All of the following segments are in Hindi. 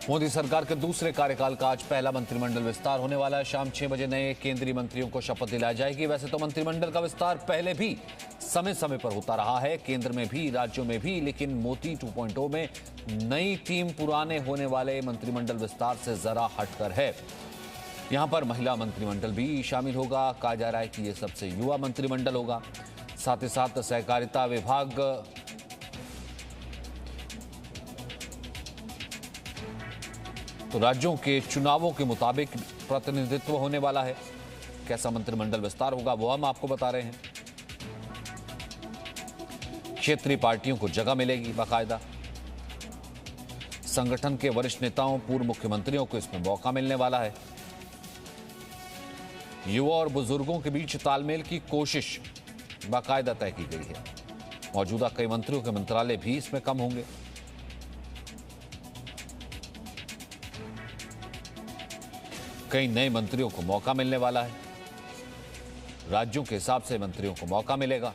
मोदी सरकार के दूसरे कार्यकाल का आज पहला मंत्रिमंडल विस्तार होने वाला है। शाम 6 बजे नए केंद्रीय मंत्रियों को शपथ दिलाई जाएगी। वैसे तो मंत्रिमंडल का विस्तार पहले भी समय समय पर होता रहा है, केंद्र में भी राज्यों में भी, लेकिन मोदी 2.0 में नई टीम पुराने होने वाले मंत्रिमंडल विस्तार से जरा हटकर है। यहां पर महिला मंत्रिमंडल भी शामिल होगा। कहा जा रहा है कि यह सबसे युवा मंत्रिमंडल होगा। साथ ही साथ सहकारिता विभाग तो राज्यों के चुनावों के मुताबिक प्रतिनिधित्व होने वाला है। कैसा मंत्रिमंडल विस्तार होगा वो हम आपको बता रहे हैं। क्षेत्रीय पार्टियों को जगह मिलेगी बाकायदा। संगठन के वरिष्ठ नेताओं, पूर्व मुख्यमंत्रियों को इसमें मौका मिलने वाला है। युवा और बुजुर्गों के बीच तालमेल की कोशिश बाकायदा तय की गई है। मौजूदा कई मंत्रियों के मंत्रालय भी इसमें कम होंगे। कई नए मंत्रियों को मौका मिलने वाला है। राज्यों के हिसाब से मंत्रियों को मौका मिलेगा।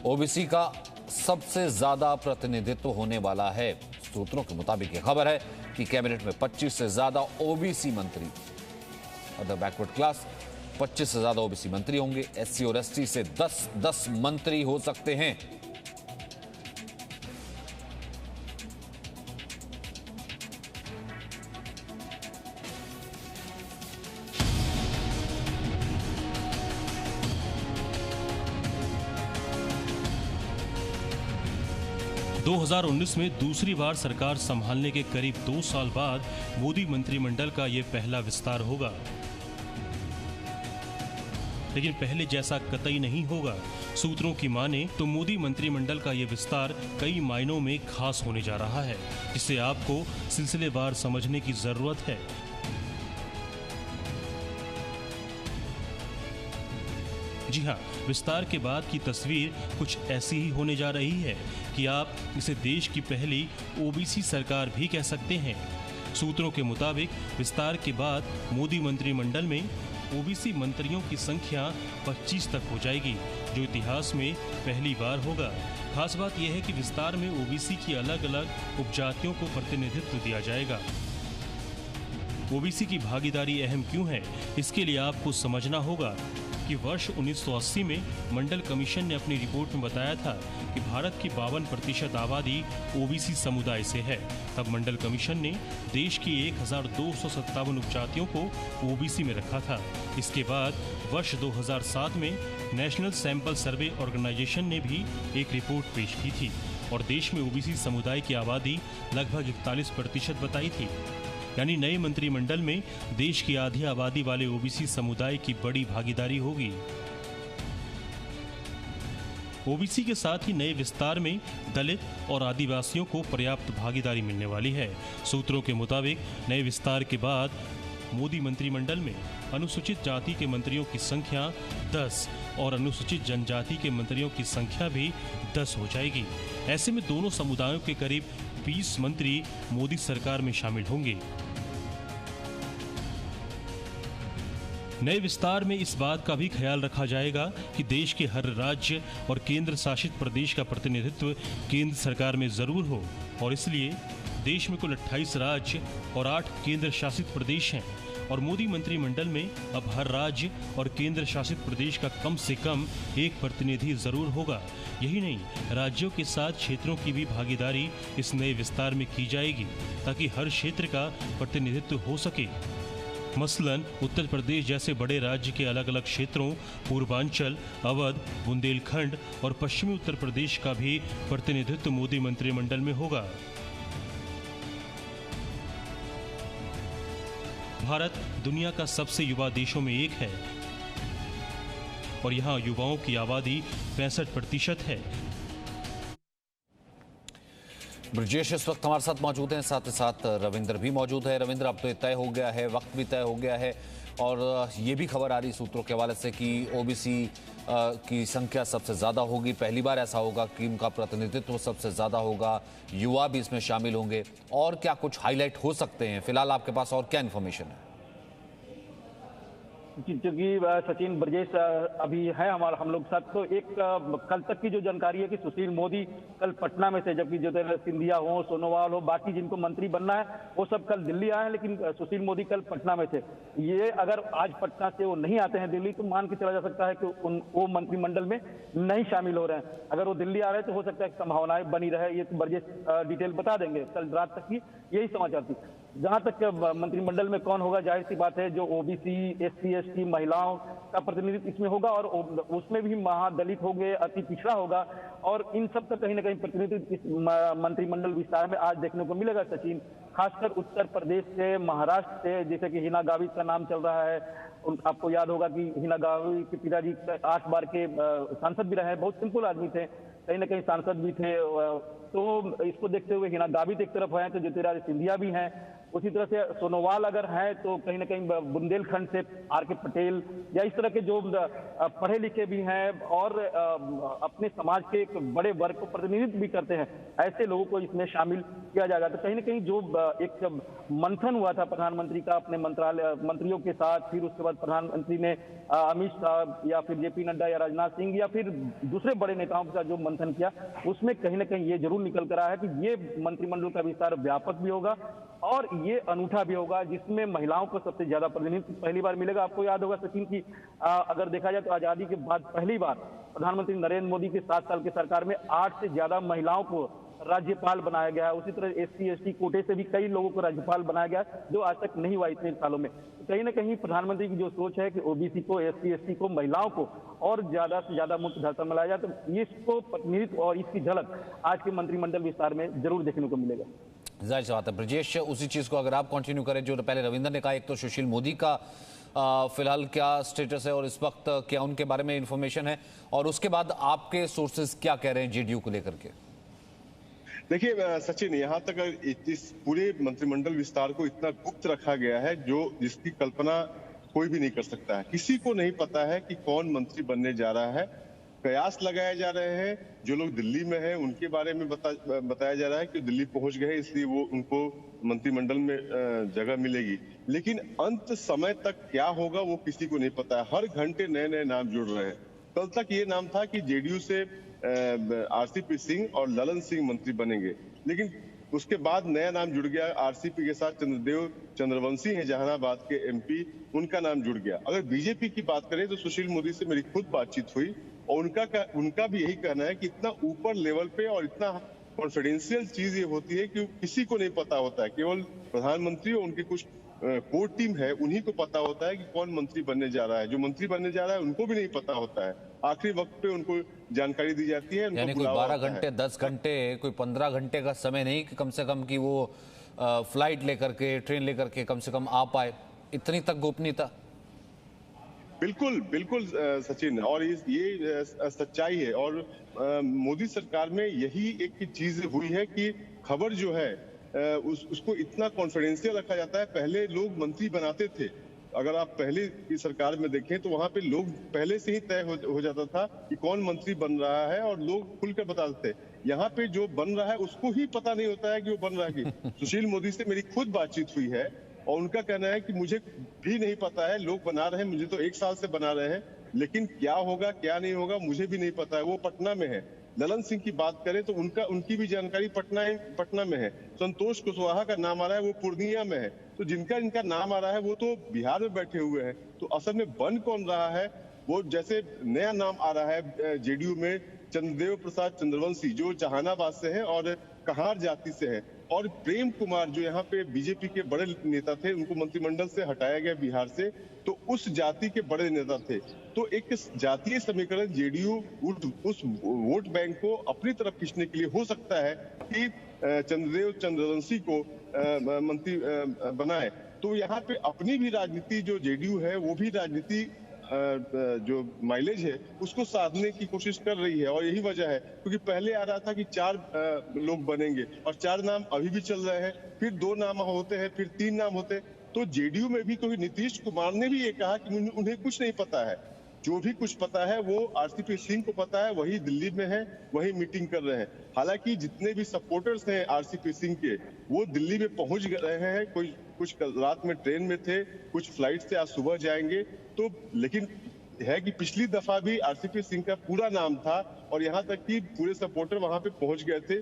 ओबीसी का सबसे ज्यादा प्रतिनिधित्व होने वाला है। सूत्रों के मुताबिक यह खबर है कि कैबिनेट में 25 से ज्यादा ओबीसी मंत्री, अदर बैकवर्ड क्लास, 25 से ज्यादा ओबीसी मंत्री होंगे। एससी और एसटी से 10 मंत्री हो सकते हैं। दो 2019 में दूसरी बार सरकार संभालने के करीब 2 साल बाद मोदी मंत्रिमंडल का यह पहला विस्तार होगा। लेकिन पहले जैसा कतई नहीं होगा। सूत्रों की माने तो मोदी मंत्रिमंडल का यह विस्तार कई मायनों में खास होने जा रहा है, जिसे आपको सिलसिलेवार समझने की जरूरत है। जी हाँ, विस्तार के बाद की तस्वीर कुछ ऐसी ही होने जा रही है कि आप इसे देश की पहली ओबीसी सरकार भी कह सकते हैं। सूत्रों के मुताबिक विस्तार के बाद मोदी मंत्रिमंडल में ओबीसी मंत्रियों की संख्या 25 तक हो जाएगी, जो इतिहास में पहली बार होगा। खास बात यह है कि विस्तार में ओबीसी की अलग अलग उपजातियों को प्रतिनिधित्व दिया जाएगा। ओबीसी की भागीदारी अहम क्यों है, इसके लिए आपको समझना होगा कि वर्ष 1980 में मंडल कमीशन ने अपनी रिपोर्ट में बताया था कि भारत की 52% आबादी ओबीसी समुदाय से है। तब मंडल कमीशन ने देश की 1257 उपजातियों को ओबीसी में रखा था। इसके बाद वर्ष 2007 में नेशनल सैंपल सर्वे ऑर्गेनाइजेशन ने भी एक रिपोर्ट पेश की थी और देश में ओबीसी समुदाय की आबादी लगभग 41% बताई थी। यानी नए मंत्रिमंडल में देश की आधी आबादी वाले ओबीसी समुदाय की बड़ी भागीदारी होगी। ओबीसी के साथ ही नए विस्तार में दलित और आदिवासियों को पर्याप्त भागीदारी मिलने वाली है। सूत्रों के मुताबिक नए विस्तार के बाद मोदी मंत्रिमंडल में अनुसूचित जाति के मंत्रियों की संख्या 10 और अनुसूचित जनजाति के मंत्रियों की संख्या भी 10 हो जाएगी। ऐसे में दोनों समुदायों के करीब 20 मंत्री मोदी सरकार में शामिल होंगे। नए विस्तार में इस बात का भी ख्याल रखा जाएगा कि देश के हर राज्य और केंद्र शासित प्रदेश का प्रतिनिधित्व केंद्र सरकार में जरूर हो, और इसलिए देश में कुल 28 राज्य और 8 केंद्र शासित प्रदेश हैं और मोदी मंत्रिमंडल में अब हर राज्य और केंद्र शासित प्रदेश का कम से कम एक प्रतिनिधि जरूर होगा। यही नहीं, राज्यों के साथ क्षेत्रों की भी भागीदारी इस नए विस्तार में की जाएगी ताकि हर क्षेत्र का प्रतिनिधित्व हो सके। मसलन उत्तर प्रदेश जैसे बड़े राज्य के अलग अलग क्षेत्रों, पूर्वांचल, अवध, बुंदेलखंड और पश्चिमी उत्तर प्रदेश का भी प्रतिनिधित्व मोदी मंत्रिमंडल में होगा। भारत दुनिया का सबसे युवा देशों में एक है और यहाँ युवाओं की आबादी 65% है। ब्रजेश इस वक्त हमारे साथ मौजूद हैं, साथ ही साथ रविंद्र भी मौजूद है। रविंद्र, अब तो तय हो गया है, वक्त भी तय हो गया है और ये भी खबर आ रही सूत्रों के हवाले से कि ओबीसी की संख्या सबसे ज़्यादा होगी। पहली बार ऐसा होगा कि उनका प्रतिनिधित्व सबसे ज़्यादा होगा, युवा भी इसमें शामिल होंगे। और क्या कुछ हाईलाइट हो सकते हैं? फिलहाल आपके पास और क्या इन्फॉर्मेशन है? क्योंकि सचिन ब्रजेश अभी है हम लोग साथ। तो एक कल तक की जो जानकारी है कि सुशील मोदी कल पटना में थे, जबकि ज्योतिरादित्य सिंधिया हो, सोनोवाल हो, बाकी जिनको मंत्री बनना है वो सब कल दिल्ली आए हैं, लेकिन सुशील मोदी कल पटना में थे। ये अगर आज पटना से वो नहीं आते हैं दिल्ली, तो मान के चला जा सकता है कि वो मंत्रिमंडल में नहीं शामिल हो रहे हैं। अगर वो दिल्ली आ रहे हैं तो हो सकता है संभावनाएं बनी रहे। ये तो ब्रजेश डिटेल बता देंगे। कल रात तक की यही समाचार थी। जहां तक मंत्रिमंडल में कौन होगा, जाहिर सी बात है जो ओबीसी, एससी, एसटी, महिलाओं का प्रतिनिधित्व इसमें होगा, और उसमें भी महादलित होंगे, अति पिछड़ा होगा, और इन सब का कहीं ना कहीं प्रतिनिधित्व इस मंत्रिमंडल विस्तार में आज देखने को मिलेगा सचिन। खासकर उत्तर प्रदेश से, महाराष्ट्र से, जैसे कि हिना गावित का नाम चल रहा है। आपको याद होगा कि हिना गावित के पिताजी 8 बार के सांसद भी रहे, बहुत सिंपल आदमी थे, कहीं ना कहीं सांसद भी थे। तो इसको देखते हुए हिना गावित एक तरफ है तो ज्योतिरादित्य सिंधिया भी हैं। उसी तरह से सोनोवाल अगर है तो कहीं ना कहीं बुंदेलखंड से आर.के. पटेल या इस तरह के जो पढ़े लिखे भी हैं और अपने समाज के एक बड़े वर्ग को प्रतिनिधित्व भी करते हैं, ऐसे लोगों को इसमें शामिल किया जाएगा। तो कहीं ना कहीं जो एक मंथन हुआ था प्रधानमंत्री का अपने मंत्रियों के साथ, फिर उसके बाद प्रधानमंत्री ने अमित शाह या फिर जेपी नड्डा या राजनाथ सिंह या फिर दूसरे बड़े नेताओं के साथ जो मंथन किया, उसमें कहीं ना कहीं ये जरूर निकल कर आया है कि ये मंत्रिमंडल का विस्तार व्यापक भी होगा और ये अनूठा भी होगा, जिसमें महिलाओं को सबसे ज्यादा प्रतिनिधित्व पहली बार मिलेगा। आपको याद होगा सचिन की अगर देखा जाए तो आजादी के बाद पहली बार प्रधानमंत्री नरेंद्र मोदी के 7 साल की सरकार में 8 से ज्यादा महिलाओं को राज्यपाल बनाया गया है। उसी तरह एससी, एसटी कोटे से भी कई लोगों को राज्यपाल बनाया गया, जो आज तक नहीं हुआ इतने सालों में। तो कहीं ना कहीं प्रधानमंत्री की जो सोच है कि ओबीसी को, एससी, एसटी को, महिलाओं को और ज्यादा से ज्यादा मुख्य धारा में लाया जाए, तो इसको प्रतिनिधित्व और इसकी झलक आज के मंत्रिमंडल विस्तार में जरूर देखने को मिलेगा। जाहिर सी बात है ब्रजेश, उसी चीज को अगर आप कंटिन्यू करें जो पहले रविंदर ने कहा, एक तो सुशील मोदी का फिलहाल क्या स्टेटस है और इस वक्त क्या उनके बारे में इंफॉर्मेशन है, और उसके बाद आपके सोर्सेज क्या कह रहे हैं जेडीयू को लेकर के। देखिए सचिन, यहाँ तक इस पूरे मंत्रिमंडल विस्तार को इतना गुप्त रखा गया है जिसकी कल्पना कोई भी नहीं कर सकता है। किसी को नहीं पता है कि कौन मंत्री बनने जा रहा है। कयास लगाए जा रहे हैं, जो लोग दिल्ली में हैं उनके बारे में बताया जा रहा है कि दिल्ली पहुंच गए इसलिए वो उनको मंत्रिमंडल में जगह मिलेगी, लेकिन अंत समय तक क्या होगा वो किसी को नहीं पता है। हर घंटे नए नए नाम जुड़ रहे हैं। कल तक ये नाम था कि जेडीयू से आरसीपी सिंह और ललन सिंह मंत्री बनेंगे, लेकिन उसके बाद नया नाम जुड़ गया। आरसीपी के साथ चंद्रदेव चंद्रवंशी हैं जहानाबाद के एमपी, उनका नाम जुड़ गया। अगर बीजेपी की बात करें तो सुशील मोदी से मेरी खुद बातचीत हुई और उनका भी यही कहना है कि इतना ऊपर लेवल पे और इतना कॉन्फिडेंशियल चीज ये होती है कि किसी को नहीं पता होता है। केवल प्रधानमंत्री और उनके कुछ कोर टीम है उन्हीं को पता होता है कि कौन मंत्री बनने जा रहा है। जो मंत्री बनने जा रहा है उनको भी नहीं पता होता है। आखिरी वक्त पे उनको जानकारी दी जाती है। यानी कोई 12 घंटे 10 घंटे कोई 15 घंटे का समय नहीं कि कम से कम कि वो फ्लाइट लेकर के, ट्रेन लेकर के कम से कम आ पाए, इतनी तक गोपनीयता। बिल्कुल बिल्कुल सचिन, और ये सच्चाई है। और मोदी सरकार में यही एक चीज हुई है कि खबर जो है उसको इतना कॉन्फिडेंशियल रखा जाता है। पहले लोग मंत्री बनाते थे, अगर आप पहले की सरकार में देखें तो वहां पे लोग पहले से ही तय हो जाता था कि कौन मंत्री बन रहा है और लोग खुलकर बताते थे। यहाँ पे जो बन रहा है उसको ही पता नहीं होता है कि वो बन रहा है कि। सुशील मोदी से मेरी खुद बातचीत हुई है और उनका कहना है कि मुझे भी नहीं पता है, लोग बना रहे हैं, मुझे तो 1 साल से बना रहे हैं, लेकिन क्या होगा क्या नहीं होगा मुझे भी नहीं पता है। वो पटना में है। ललन सिंह की बात करें तो उनकी भी जानकारी पटना में है। संतोष कुशवाहा का नाम आ रहा है, वो पूर्णिया में है। तो जिनका नाम आ रहा है वो तो बिहार में बैठे हुए हैं। तो असल में बन कौन रहा है, वो जैसे नया नाम आ रहा है जेडीयू में, चंद्रदेव प्रसाद चंद्रवंशी जो जहानाबाद से है और कहार जाति से है, और प्रेम कुमार जो यहाँ पे बीजेपी के बड़े नेता थे, उनको मंत्रिमंडल से हटाया गया बिहार से, तो उस जाति के बड़े नेता थे। तो एक जातीय समीकरण जेडीयू उस वोट बैंक को अपनी तरफ खींचने के लिए हो सकता है कि चंद्रदेव चंद्रवंशी को मंत्री बनाए। तो यहाँ पे अपनी भी राजनीति जो जेडीयू है वो भी राजनीति जो माइलेज है उसको साधने की कोशिश कर रही है। और यही वजह है क्योंकि पहले आ रहा था कि 4 लोग बनेंगे और 4 नाम अभी भी चल रहे हैं, फिर 2 नाम होते हैं, फिर 3 नाम होते हैं। तो जेडीयू में भी क्योंकि नीतीश कुमार ने भी ये कहा कि उन्हें कुछ नहीं पता है, जो भी कुछ पता है वो आरसीपी सिंह को पता है, वही दिल्ली में है, वही मीटिंग कर रहे हैं। हालांकि जितने भी सपोर्टर्स हैं आरसीपी सिंह के, वो दिल्ली में पहुंच रहे हैं। कोई कुछ कल रात में ट्रेन में थे, कुछ फ्लाइट से आज सुबह जाएंगे। तो लेकिन है कि पिछली दफा भी आरसीपी सिंह का पूरा नाम था और यहाँ तक कि पूरे सपोर्टर वहां पे पहुंच गए थे,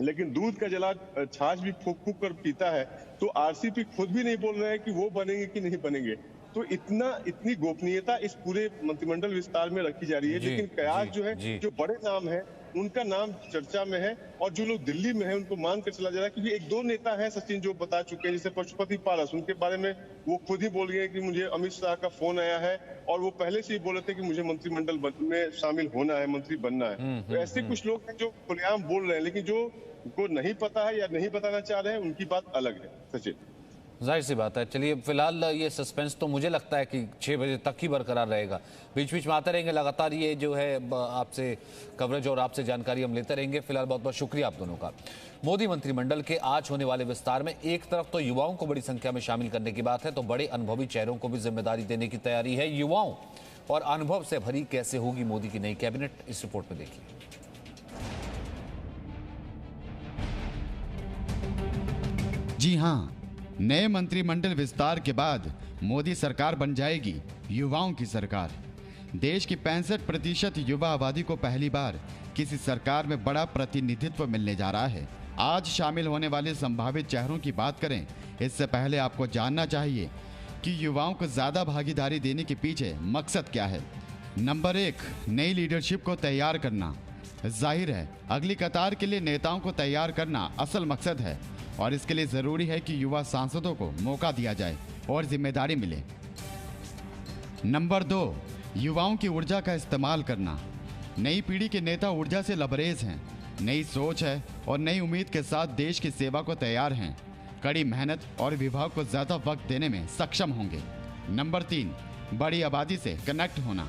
लेकिन दूध का जला छाछ भी फूक फूक कर पीता है। तो आरसीपी खुद भी नहीं बोल रहे हैं कि वो बनेंगे कि नहीं बनेंगे। तो इतनी गोपनीयता इस पूरे मंत्रिमंडल विस्तार में रखी जा रही है। लेकिन कयास जो है, जो बड़े नाम है, उनका नाम चर्चा में है और जो लोग दिल्ली में हैं उनको मान कर चला जा रहा है। क्योंकि एक दो नेता हैं सचिन जो बता चुके हैं, जैसे पशुपति पारस, उनके बारे में वो खुद ही बोल गए कि मुझे अमित शाह का फोन आया है और वो पहले से ही बोले थे कि मुझे मंत्रिमंडल में शामिल होना है, मंत्री बनना है। तो ऐसे कुछ लोग हैं जो खुलेआम बोल रहे हैं, लेकिन जो को नहीं पता है या नहीं बताना चाह रहे हैं, उनकी बात अलग है। सचिन, जाहिर सी बात है। चलिए, फिलहाल ये सस्पेंस तो मुझे लगता है कि 6 बजे तक ही बरकरार रहेगा। बीच बीच में आते रहेंगे लगातार, ये जो है आपसे कवरेज और आपसे जानकारी हम लेते रहेंगे। फिलहाल बहुत बहुत शुक्रिया आप दोनों का। मोदी मंत्रिमंडल के आज होने वाले विस्तार में एक तरफ तो युवाओं को बड़ी संख्या में शामिल करने की बात है, तो बड़े अनुभवी चेहरों को भी जिम्मेदारी देने की तैयारी है। युवाओं और अनुभव से भरी कैसे होगी मोदी की नई कैबिनेट, इस रिपोर्ट में देखिए। जी हाँ, नए मंत्रिमंडल विस्तार के बाद मोदी सरकार बन जाएगी युवाओं की सरकार। देश की 65% युवा आबादी को पहली बार किसी सरकार में बड़ा प्रतिनिधित्व मिलने जा रहा है। आज शामिल होने वाले संभावित चेहरों की बात करें, इससे पहले आपको जानना चाहिए कि युवाओं को ज्यादा भागीदारी देने के पीछे मकसद क्या है। नंबर 1, नई लीडरशिप को तैयार करना। जाहिर है, अगली कतार के लिए नेताओं को तैयार करना असल मकसद है और इसके लिए जरूरी है कि युवा सांसदों को मौका दिया जाए और जिम्मेदारी मिले। नंबर 2, युवाओं की ऊर्जा का इस्तेमाल करना। नई पीढ़ी के नेता ऊर्जा से लबरेज हैं, नई सोच है और नई उम्मीद के साथ देश की सेवा को तैयार हैं। कड़ी मेहनत और विभाग को ज्यादा वक्त देने में सक्षम होंगे। नंबर 3, बड़ी आबादी से कनेक्ट होना।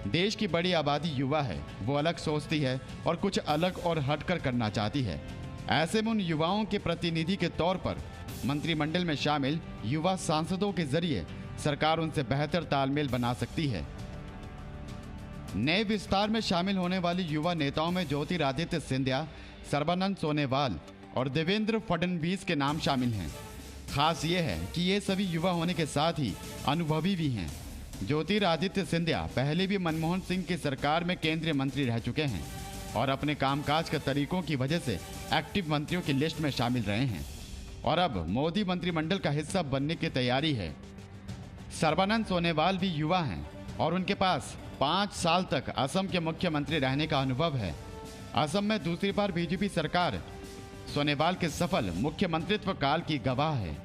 देश की बड़ी आबादी युवा है, वो अलग सोचती है और कुछ अलग और हटकर करना चाहती है। ऐसे में उन युवाओं के प्रतिनिधि के तौर पर मंत्रिमंडल में शामिल युवा सांसदों के जरिए सरकार उनसे बेहतर तालमेल बना सकती है। नए विस्तार में शामिल होने वाली युवा नेताओं में ज्योतिरादित्य सिंधिया, सर्बानंद सोनोवाल और देवेंद्र फडणवीस के नाम शामिल हैं। खास ये है कि ये सभी युवा होने के साथ ही अनुभवी भी हैं। ज्योतिरादित्य सिंधिया पहले भी मनमोहन सिंह की सरकार में केंद्रीय मंत्री रह चुके हैं और अपने कामकाज के तरीकों की वजह से एक्टिव मंत्रियों की लिस्ट में शामिल रहे हैं और अब मोदी मंत्रिमंडल का हिस्सा बनने की तैयारी है। सर्बानंद सोनोवाल भी युवा हैं और उनके पास 5 साल तक असम के मुख्यमंत्री रहने का अनुभव है। असम में दूसरी बार बीजेपी सरकार सोनोवाल के सफल मुख्यमंत्रित्व काल की गवाह है।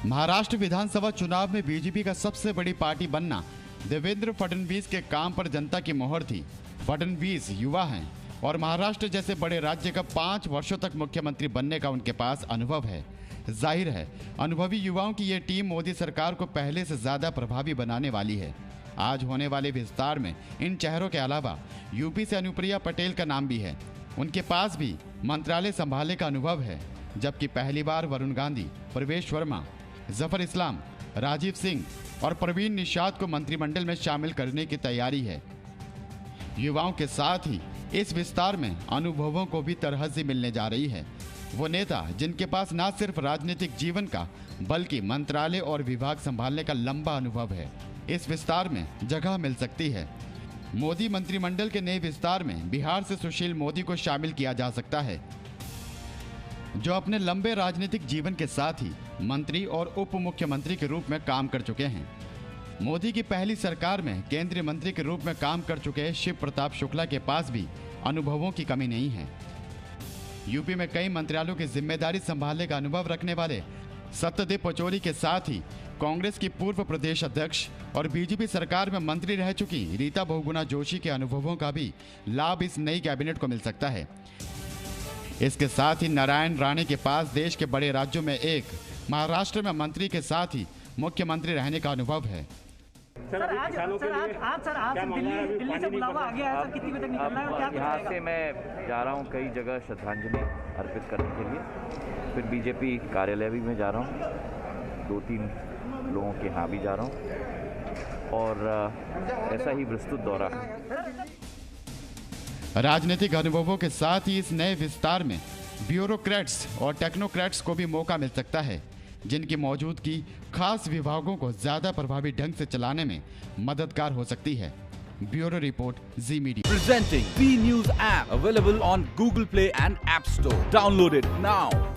महाराष्ट्र विधानसभा चुनाव में बीजेपी का सबसे बड़ी पार्टी बनना देवेंद्र फडणवीस के काम पर जनता की मोहर थी। फडणवीस युवा हैं और महाराष्ट्र जैसे बड़े राज्य का 5 वर्षों तक मुख्यमंत्री बनने का उनके पास अनुभव है। जाहिर है, अनुभवी युवाओं की ये टीम मोदी सरकार को पहले से ज्यादा प्रभावी बनाने वाली है। आज होने वाले विस्तार में इन चेहरों के अलावा यूपी से अनुप्रिया पटेल का नाम भी है। उनके पास भी मंत्रालय संभालने का अनुभव है, जबकि पहली बार वरुण गांधी, प्रवेश वर्मा, जफर इस्लाम, राजीव सिंह और प्रवीण निषाद को मंत्रिमंडल में शामिल करने की तैयारी है। युवाओं के साथ ही इस विस्तार में अनुभवों को भी तरहसी मिलने जा रही है। वो नेता जिनके पास न सिर्फ राजनीतिक जीवन का बल्कि मंत्रालय और विभाग संभालने का लंबा अनुभव है, इस विस्तार में जगह मिल सकती है। मोदी मंत्रिमंडल के नए विस्तार में बिहार से सुशील मोदी को शामिल किया जा सकता है, जो अपने लंबे राजनीतिक जीवन के साथ ही मंत्री और उप मुख्यमंत्री के रूप में काम कर चुके हैं। मोदी की पहली सरकार में केंद्रीय मंत्री के रूप में काम कर चुके शिव प्रताप शुक्ला के पास भी अनुभवों की कमी नहीं है। यूपी में कई मंत्रालयों की जिम्मेदारी संभालने का अनुभव रखने वाले सत्यदेव पचौरी के साथ ही कांग्रेस की पूर्व प्रदेश अध्यक्ष और बीजेपी सरकार में मंत्री रह चुकी रीता बहुगुणा जोशी के अनुभवों का भी लाभ इस नई कैबिनेट को मिल सकता है। इसके साथ ही नारायण राणे के पास देश के बड़े राज्यों में एक महाराष्ट्र में मंत्री के साथ ही मुख्यमंत्री रहने का अनुभव है। सर आज दिल्ली से बुलावा आ गया है, सर कितनी बजे तक निकलना है और क्या यहाँ से मैं जा रहा हूँ कई जगह श्रद्धांजलि अर्पित करने के लिए, फिर बीजेपी कार्यालय भी मैं जा रहा हूँ, 2-3 लोगों के यहाँ भी जा रहा हूँ, और ऐसा ही विस्तृत दौरा है। राजनीतिक अनुभवों के साथ ही इस नए विस्तार में ब्यूरोक्रेट्स और टेक्नोक्रेट्स को भी मौका मिल सकता है, जिनकी मौजूदगी खास विभागों को ज्यादा प्रभावी ढंग से चलाने में मददगार हो सकती है। Bureau report, ji media. Presenting B News app available on Google Play and App Store. Download it now.